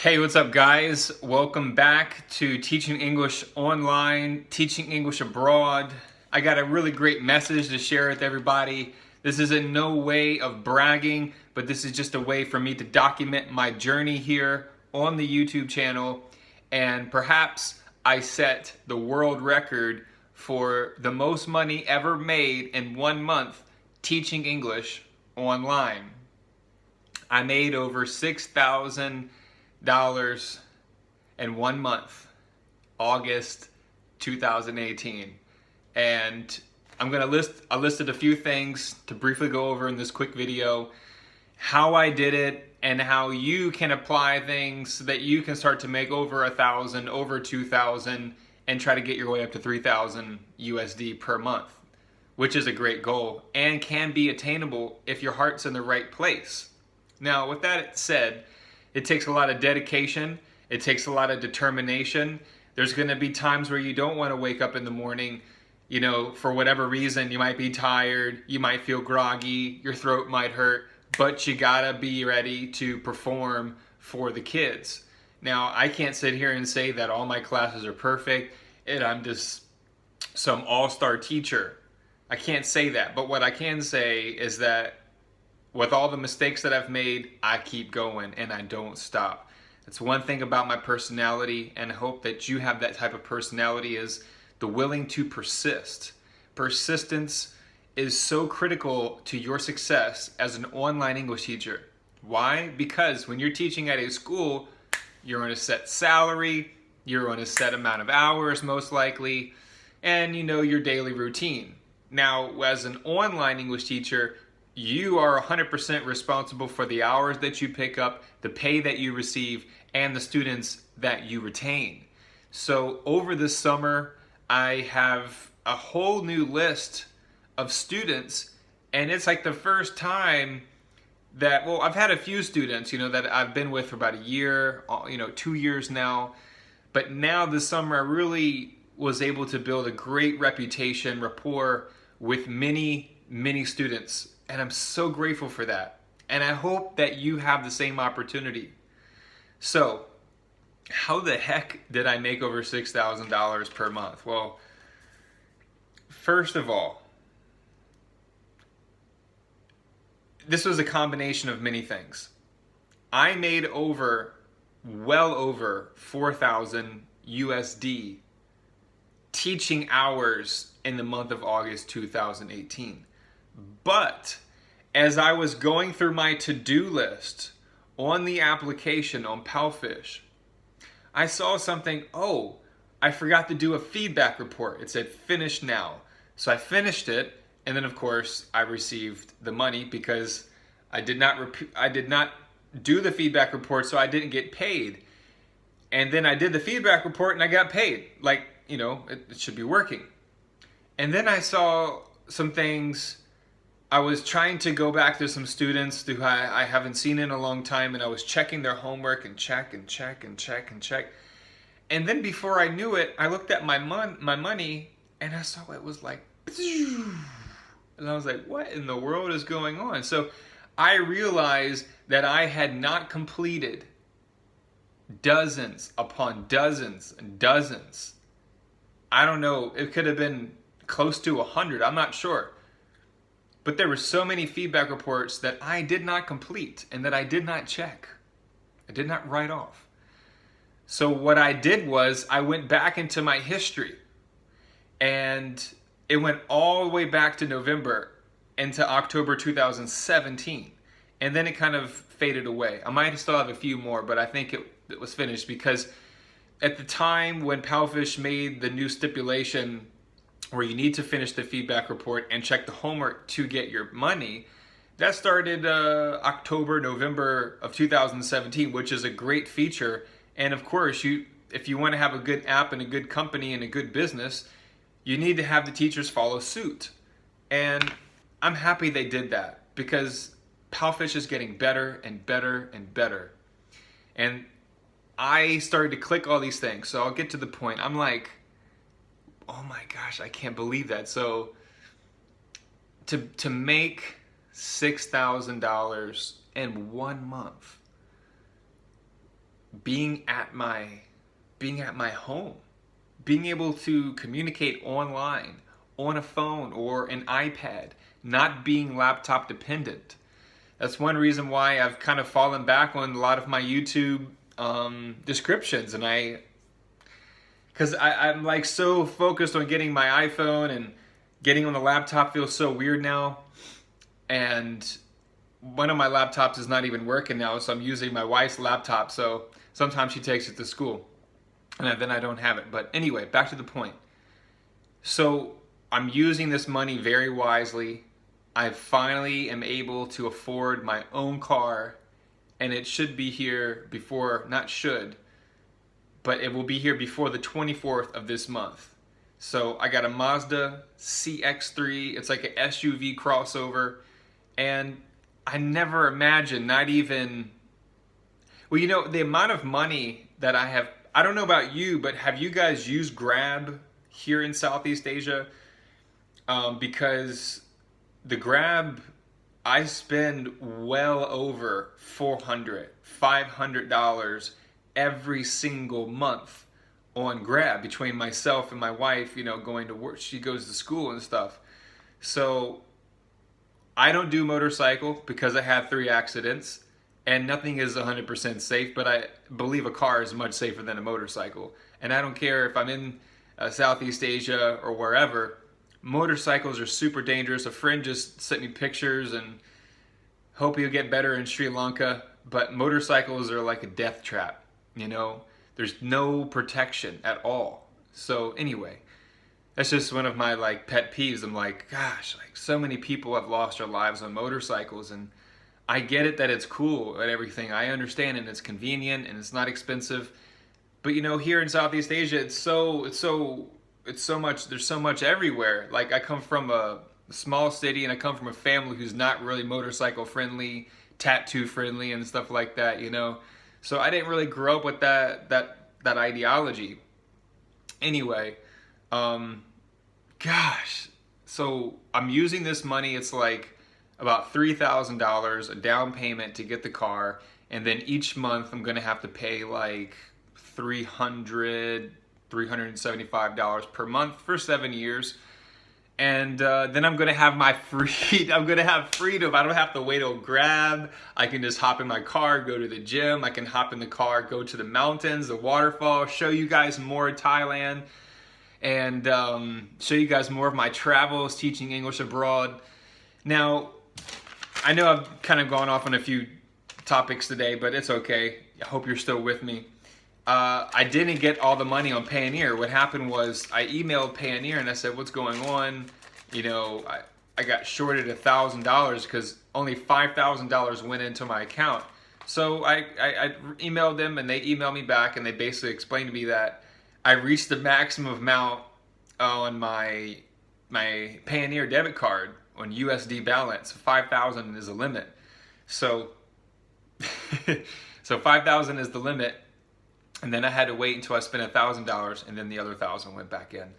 Hey, what's up, guys? Welcome back to Teaching English Online, Teaching English Abroad. I got a really great message to share with everybody. This is in no way of bragging, but this is just a way for me to document my journey here on the YouTube channel. And perhaps I set the world record for the most money ever made in 1 month teaching English online. I made over $6,000 in 1 month, August 2018. And I listed a few things to briefly go over in this quick video, how I did it and how you can apply things so that you can start to make over 1,000, over 2,000, and try to get your way up to 3,000 USD per month, which is a great goal and can be attainable if your heart's in the right place. Now, with that said, it takes a lot of dedication. It takes a lot of determination. There's going to be times where you don't want to wake up in the morning, for whatever reason. You might be tired, you might feel groggy, your throat might hurt, but you gotta be ready to perform for the kids. Now, I can't sit here and say that all my classes are perfect and I'm just some all-star teacher. I can't say that, but what I can say is that with all the mistakes that I've made, I keep going and I don't stop. That's one thing about my personality, and I hope that you have that type of personality, is the willing to persist. Persistence is so critical to your success as an online English teacher. Why? Because when you're teaching at a school, you're on a set salary, you're on a set amount of hours most likely, and you know your daily routine. Now, as an online English teacher, you are 100% responsible for the hours that you pick up, the pay that you receive, and the students that you retain. So over the summer, I have a whole new list of students, and it's like the first time that, I've had a few students, that I've been with for about a year, 2 years now, but now this summer I really was able to build a great reputation, rapport with many students. And I'm so grateful for that. And I hope that you have the same opportunity. So, how the heck did I make over $6,000 per month? Well, first of all, this was a combination of many things. I made well over 4,000 USD teaching hours in the month of August 2018. But as I was going through my to-do list on the application on Palfish, I saw something, I forgot to do a feedback report. It said finish now. So I finished it, and then of course I received the money because I did not do the feedback report, so I didn't get paid. And then I did the feedback report and I got paid. It should be working. And then I saw some things. I was trying to go back to some students who I haven't seen in a long time, and I was checking their homework and check. And then before I knew it, I looked at my money and I saw it was like, and I was like, what in the world is going on? So I realized that I had not completed dozens upon dozens and dozens. I don't know, it could have been close to 100, I'm not sure. But there were so many feedback reports that I did not complete and that I did not check. I did not write off. So what I did was I went back into my history, and it went all the way back to November into October 2017. And then it kind of faded away. I might still have a few more, but I think it was finished because at the time when Palfish made the new stipulation where you need to finish the feedback report and check the homework to get your money, that started October, November of 2017, which is a great feature. And of course, if you want to have a good app and a good company and a good business, you need to have the teachers follow suit. And I'm happy they did that because Palfish is getting better and better and better. And I started to click all these things. So I'll get to the point. I'm like, oh my gosh, I can't believe that. So to make $6,000 in 1 month, being at my home, being able to communicate online, on a phone or an iPad, not being laptop dependent. That's one reason why I've kind of fallen back on a lot of my YouTube descriptions, and because I'm like so focused on getting my iPhone, and getting on the laptop feels so weird now. And one of my laptops is not even working now, so I'm using my wife's laptop. So sometimes she takes it to school, and then I don't have it. But anyway, back to the point. So I'm using this money very wisely. I finally am able to afford my own car, and it should be here before, not should, but it will be here before the 24th of this month. So I got a Mazda CX-3. It's like an SUV crossover, and I never imagined, not even, well, you know, the amount of money that I have, I don't know about you, but have you guys used Grab here in Southeast Asia? Because the Grab, I spend well over $500 every single month on Grab, between myself and my wife, you know, going to work. She goes to school and stuff. So I don't do motorcycle because I had 3 accidents, and nothing is 100% safe, but I believe a car is much safer than a motorcycle. And I don't care if I'm in Southeast Asia or wherever, motorcycles are super dangerous. A friend just sent me pictures, and hope he'll get better in Sri Lanka, but motorcycles are like a death trap, you know? There's no protection at all. So anyway, that's just one of my like pet peeves. I'm like, gosh, like so many people have lost their lives on motorcycles, and I get it that it's cool and everything. I understand, and it's convenient, and it's not expensive. But you know, here in Southeast Asia, it's so much. There's so much everywhere. Like, I come from a small city, and I come from a family who's not really motorcycle friendly, tattoo friendly, and stuff like that. You know, so I didn't really grow up with that ideology. Anyway, gosh, so I'm using this money. It's like about $3,000 a down payment to get the car, and then each month I'm gonna have to pay like $375 per month for 7 years. And then I'm gonna have I'm gonna have freedom. I don't have to wait on Grab. I can just hop in my car, go to the gym. I can hop in the car, go to the mountains, the waterfall, show you guys more of Thailand, and show you guys more of my travels, teaching English abroad. Now, I know I've kind of gone off on a few topics today, but it's okay. I hope you're still with me. I didn't get all the money on Payoneer. What happened was I emailed Payoneer and I said, what's going on? You know, I got shorted $1,000 because only $5,000 went into my account. So I emailed them, and they emailed me back, and they basically explained to me that I reached the maximum amount on my Payoneer debit card on USD balance. 5,000 is the limit. So, so 5,000 is the limit. And then I had to wait until I spent $1,000, and then the other 1,000 went back in.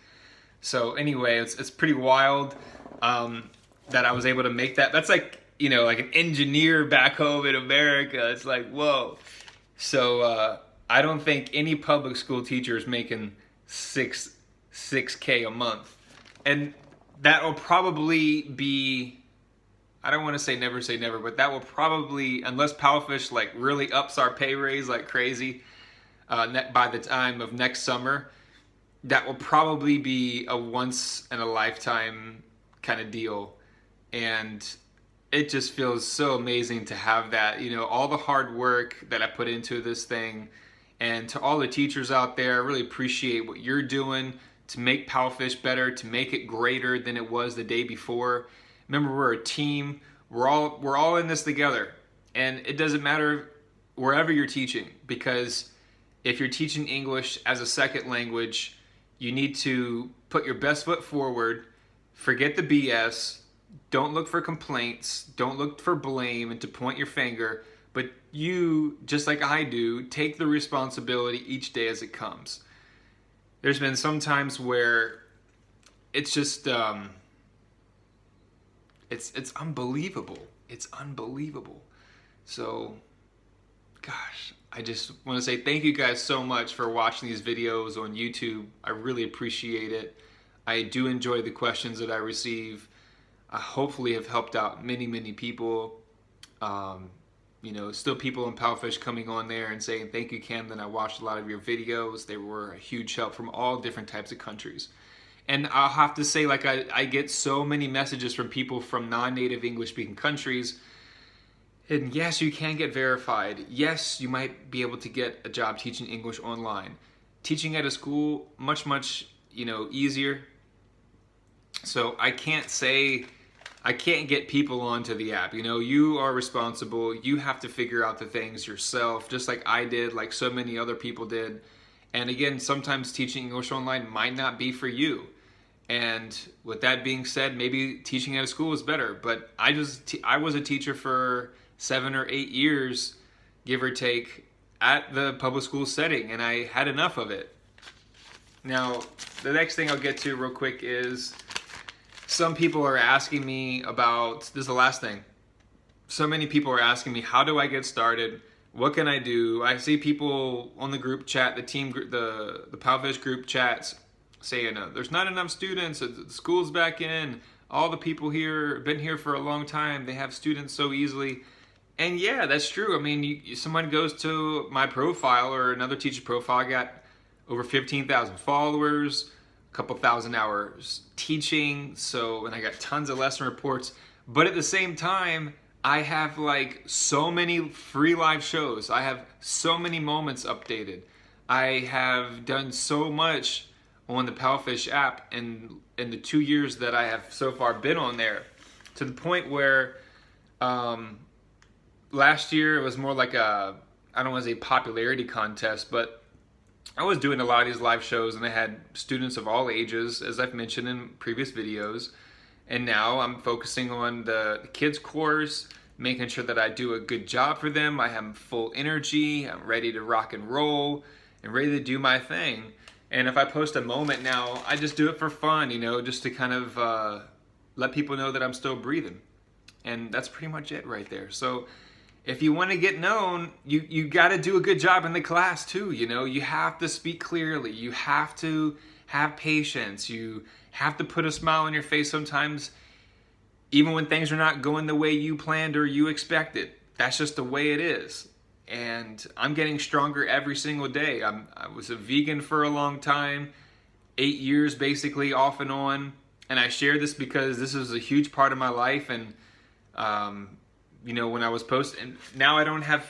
So anyway, it's pretty wild that I was able to make that. That's like, you know, like an engineer back home in America. It's like, whoa. So I don't think any public school teacher is making $6K a month, and that will probably be, I don't want to say never, but that will probably, unless Palfish like really ups our pay raise like crazy. By the time of next summer, that will probably be a once in a lifetime kind of deal. And it just feels so amazing to have that, you know, all the hard work that I put into this thing. And to all the teachers out there, I really appreciate what you're doing to make Palfish better, to make it greater than it was the day before. Remember, we're a team. We're all in this together. And it doesn't matter wherever you're teaching, because if you're teaching English as a second language, you need to put your best foot forward, forget the BS, don't look for complaints, don't look for blame and to point your finger, but you, just like I do, take the responsibility each day as it comes. There's been some times where it's just, it's unbelievable. It's unbelievable. So, gosh, I just want to say thank you guys so much for watching these videos on YouTube. I really appreciate it. I do enjoy the questions that I receive. I hopefully have helped out many people. You know, still people in Palfish coming on there and saying, thank you, Camden. I watched a lot of your videos. They were a huge help from all different types of countries. And I'll have to say, like, I get so many messages from people from non-native English-speaking countries. And yes, you can get verified. Yes, you might be able to get a job teaching English online. Teaching at a school, much, you know, easier. So I can't get people onto the app. You know, you are responsible. You have to figure out the things yourself, just like I did, like so many other people did. And again, sometimes teaching English online might not be for you. And with that being said, maybe teaching at a school is better. But I was a teacher for 7 or 8 years, give or take, at the public school setting, and I had enough of it. Now, the next thing I'll get to real quick is some people are asking me about, this is the last thing. So many people are asking me, how do I get started? What can I do? I see people on the group chat, the team group, the Palfish group chats saying, there's not enough students, the school's back in, all the people here have been here for a long time, they have students so easily. And yeah, that's true. I mean, someone goes to my profile or another teacher profile, I got over 15,000 followers, a couple thousand hours teaching, and I got tons of lesson reports. But at the same time, I have like so many free live shows. I have so many moments updated. I have done so much on the Palfish app in the 2 years that I have so far been on there, to the point where last year it was more like I don't want to say popularity contest, but I was doing a lot of these live shows and I had students of all ages, as I've mentioned in previous videos. And now I'm focusing on the kids course, making sure that I do a good job for them. I have full energy, I'm ready to rock and roll and ready to do my thing. And if I post a moment now, I just do it for fun, you know, just to kind of let people know that I'm still breathing. And that's pretty much it right there. So if you want to get known, you got to do a good job in the class too. You know, you have to speak clearly. You have to have patience. You have to put a smile on your face sometimes, even when things are not going the way you planned or you expected. That's just the way it is. And I'm getting stronger every single day. I was a vegan for a long time, 8 years basically off and on. And I share this because this is a huge part of my life. And you know, when I was posting, now I don't have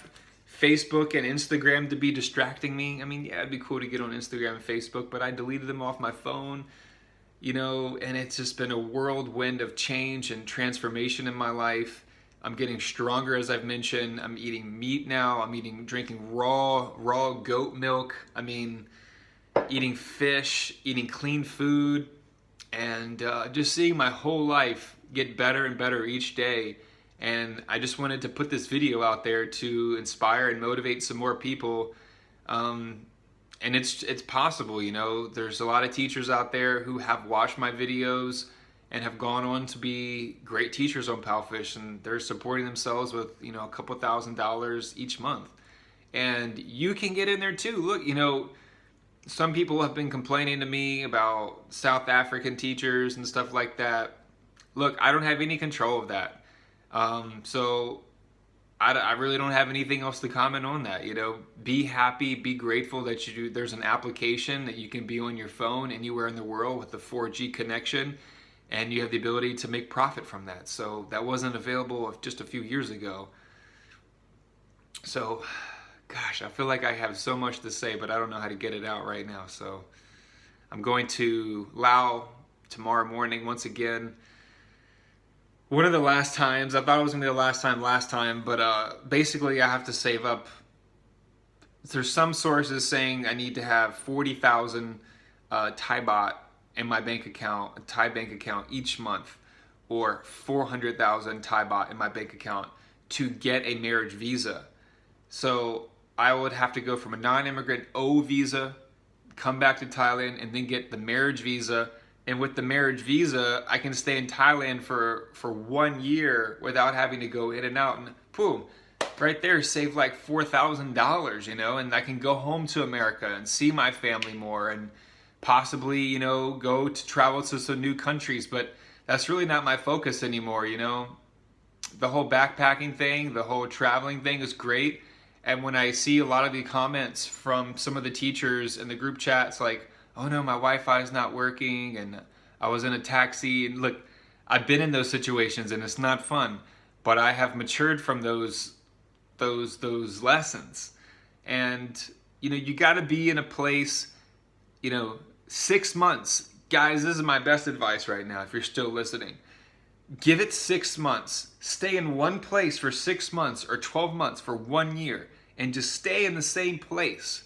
Facebook and Instagram to be distracting me. I mean, yeah, it'd be cool to get on Instagram and Facebook, but I deleted them off my phone, you know, and it's just been a whirlwind of change and transformation in my life. I'm getting stronger, as I've mentioned. I'm eating meat now. I'm drinking raw goat milk. I mean, eating fish, eating clean food, and just seeing my whole life get better and better each day. And I just wanted to put this video out there to inspire and motivate some more people. And it's possible, you know. There's a lot of teachers out there who have watched my videos and have gone on to be great teachers on Palfish, and they're supporting themselves with, you know, a couple $1,000s each month. And you can get in there too. Look, you know, some people have been complaining to me about South African teachers and stuff like that. Look, I don't have any control of that. So I really don't have anything else to comment on that. You know, be happy, be grateful that there's an application that you can be on your phone anywhere in the world with a 4G connection, and you have the ability to make profit from that. So that wasn't available just a few years ago. So, gosh, I feel like I have so much to say, but I don't know how to get it out right now. So I'm going to Lao tomorrow morning once again. One of the last times, I thought it was going to be the last time, but basically I have to save up. There's some sources saying I need to have 40,000 Thai baht in my bank account, a Thai bank account each month, or 400,000 Thai baht in my bank account to get a marriage visa. So I would have to go from a non-immigrant O visa, come back to Thailand, and then get the marriage visa. And with the marriage visa, I can stay in Thailand for 1 year without having to go in and out. And boom, right there save like $4,000, you know, and I can go home to America and see my family more and possibly, you know, go to travel to some new countries. But that's really not my focus anymore, you know. The whole backpacking thing, the whole traveling thing is great. And when I see a lot of the comments from some of the teachers in the group chats like, oh no, my Wi-Fi is not working and I was in a taxi. And look, I've been in those situations and it's not fun, but I have matured from those lessons. And you know, you got to be in a place, you know, 6 months. Guys, this is my best advice right now if you're still listening. Give it 6 months. Stay in one place for 6 months or 12 months for 1 year and just stay in the same place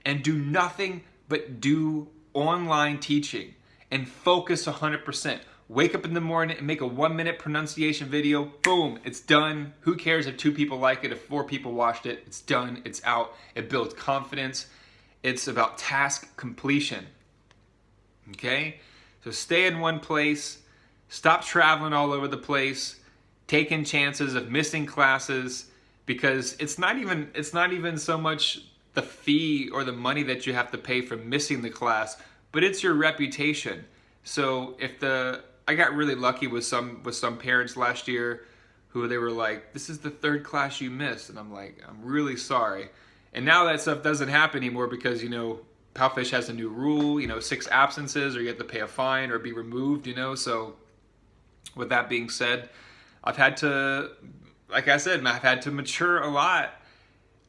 and do nothing but do online teaching and focus 100%. Wake up in the morning and make a 1-minute pronunciation video. Boom, it's done. Who cares if 2 people like it, if 4 people watched it? It's done, it's out. It builds confidence. It's about task completion. Okay? So stay in one place. Stop traveling all over the place, taking chances of missing classes, because it's not even so much the fee or the money that you have to pay for missing the class, but it's your reputation. So I got really lucky with some parents last year who they were like, this is the 3rd class you missed, and I'm like, I'm really sorry. And now that stuff doesn't happen anymore because, you know, Palfish has a new rule, you know, 6 absences or you have to pay a fine or be removed, you know. So with that being said, I've had to, like I said, I've had to mature a lot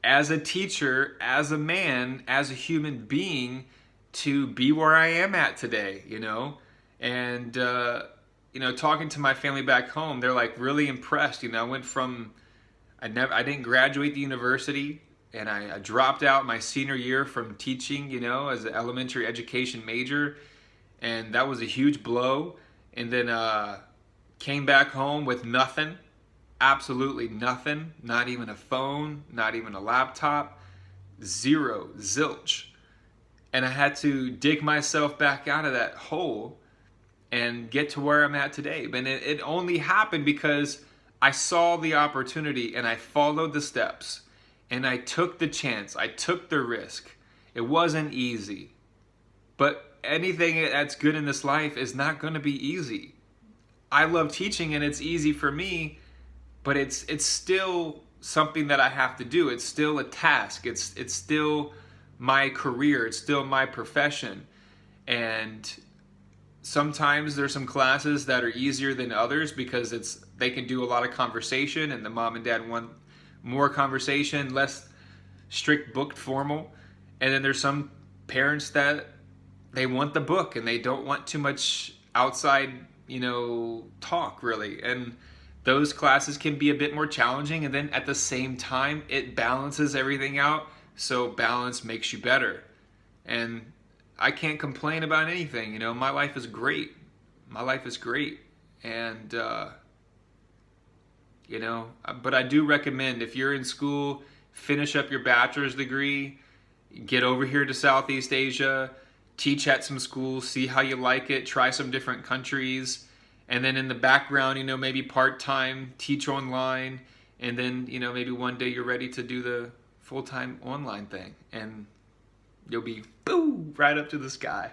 as a teacher, as a man, as a human being to be where I am at today, you know. And, you know, talking to my family back home, they're like really impressed. You know, I went from, I didn't graduate the university, and I dropped out my senior year from teaching, you know, as an elementary education major. And that was a huge blow. And then came back home with nothing, absolutely nothing, not even a phone, not even a laptop, zero, zilch. And I had to dig myself back out of that hole and get to where I'm at today. But it only happened because I saw the opportunity and I followed the steps and I took the chance, I took the risk. It wasn't easy, but anything that's good in this life is not going to be easy. I love teaching and it's easy for me, but it's still something that I have to do. It's still a task. It's still my career. It's still my profession. And sometimes there's some classes that are easier than others because they can do a lot of conversation and the mom and dad want more conversation, less strict booked formal. And then there's some parents that they want the book and they don't want too much outside, you know, talk really. And those classes can be a bit more challenging, and then at the same time it balances everything out, so balance makes you better. And I can't complain about anything, you know. My life is great. My life is great. And you know, but I do recommend, if you're in school, finish up your bachelor's degree, get over here to Southeast Asia, teach at some schools, see how you like it, try some different countries, and then in the background, you know, maybe part-time, teach online, and then, you know, maybe one day you're ready to do the full-time online thing, and you'll be, boom, right up to the sky.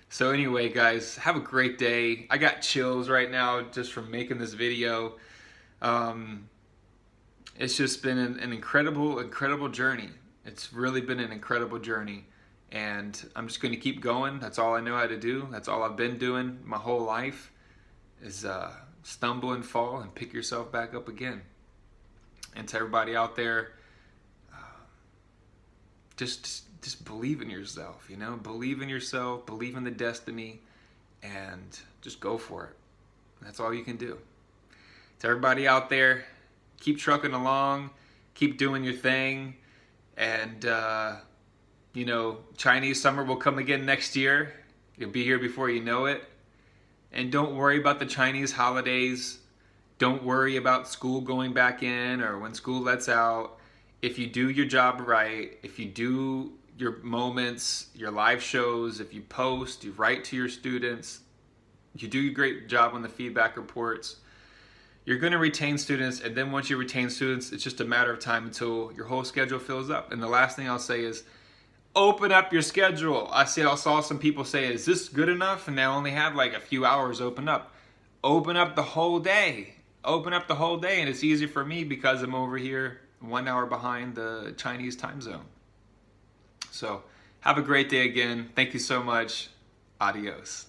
So anyway, guys, have a great day. I got chills right now just from making this video. It's just been an incredible journey. It's really been an incredible journey. And I'm just going to keep going. That's all I know how to do. That's all I've been doing my whole life is stumble and fall and pick yourself back up again. And to everybody out there, just believe in yourself, you know? Believe in yourself, believe in the destiny, and just go for it. That's all you can do. To everybody out there, keep trucking along, keep doing your thing, and you know, Chinese summer will come again next year. You'll be here before you know it. And don't worry about the Chinese holidays. Don't worry about school going back in or when school lets out. If you do your job right, if you do your moments, your live shows, if you post, you write to your students, you do a great job on the feedback reports, you're going to retain students, and then once you retain students, it's just a matter of time until your whole schedule fills up. And the last thing I'll say is open up your schedule. I saw some people say, is this good enough? And they only have like a few hours open up. Open up the whole day. Open up the whole day, and it's easy for me because I'm over here 1 hour behind the Chinese time zone. So have a great day again. Thank you so much. Adios.